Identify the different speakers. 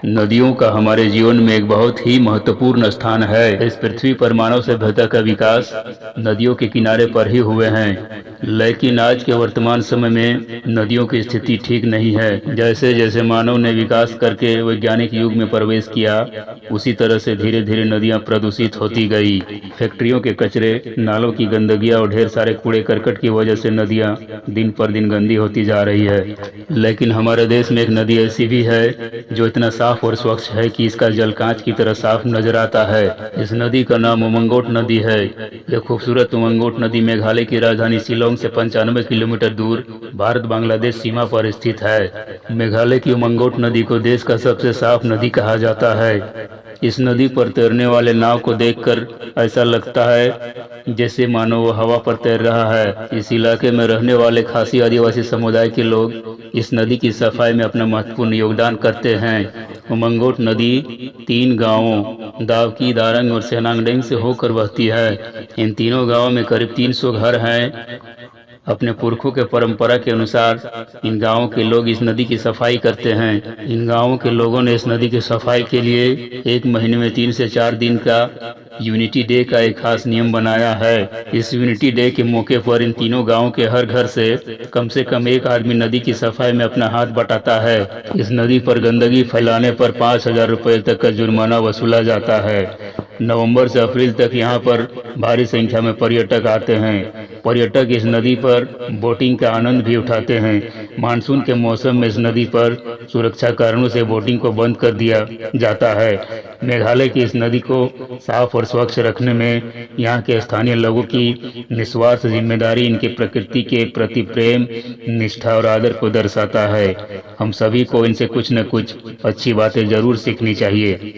Speaker 1: नदियों का हमारे जीवन में एक बहुत ही महत्वपूर्ण स्थान है। इस पृथ्वी पर मानव सभ्यता का विकास नदियों के किनारे पर ही हुए हैं। लेकिन आज के वर्तमान समय में नदियों की स्थिति ठीक नहीं है। जैसे जैसे मानव ने विकास करके वैज्ञानिक युग में प्रवेश किया, उसी तरह से धीरे धीरे नदियां प्रदूषित होती गई। फैक्ट्रियों के कचरे, नालों की गंदगियां और ढेर सारे कूड़े करकट की वजह से नदियां दिन पर दिन गंदी होती जा रही है। लेकिन हमारे देश में एक नदी ऐसी भी है जो इतना साफ और स्वच्छ है कि इसका जल कांच की तरह साफ नजर आता है। इस नदी का नाम उमंगोट नदी है। यह खूबसूरत उमंगोट नदी मेघालय की राजधानी शिलोंग से 95 किलोमीटर दूर भारत बांग्लादेश सीमा पर स्थित है। मेघालय की उमंगोट नदी को देश का सबसे साफ नदी कहा जाता है। इस नदी पर तैरने वाले नाव को देखकर ऐसा लगता है जैसे मानो वो हवा पर तैर रहा है। इस इलाके में रहने वाले खासी आदिवासी समुदाय के लोग इस नदी की सफाई में अपना महत्वपूर्ण योगदान करते हैं। उमंगोट नदी 3 गांवों दावकी, दारंग और सेनांगडेंग से होकर बहती है। इन तीनों गांवों में करीब 300 घर हैं। अपने पुरखों के परंपरा के अनुसार इन गांवों के लोग इस नदी की सफाई करते हैं। इन गांवों के लोगों ने इस नदी की सफाई के लिए एक महीने में 3 से 4 दिन का यूनिटी डे का एक खास नियम बनाया है। इस यूनिटी डे के मौके पर इन तीनों गांवों के हर घर से कम एक आदमी नदी की सफाई में अपना हाथ बटाता है। इस नदी पर गंदगी फैलाने पर 5,000 रुपये तक का जुर्माना वसूला जाता है। नवंबर से अप्रैल तक यहाँ पर भारी संख्या में पर्यटक आते हैं। पर्यटक इस नदी पर बोटिंग का आनंद भी उठाते हैं। मानसून के मौसम में इस नदी पर सुरक्षा कारणों से बोटिंग को बंद कर दिया जाता है। मेघालय की इस नदी को साफ और स्वच्छ रखने में यहाँ के स्थानीय लोगों की निस्वार्थ जिम्मेदारी इनके प्रकृति के प्रति प्रेम, निष्ठा और आदर को दर्शाता है। हम सभी को इनसे कुछ न कुछ अच्छी बातें जरूर सीखनी चाहिए।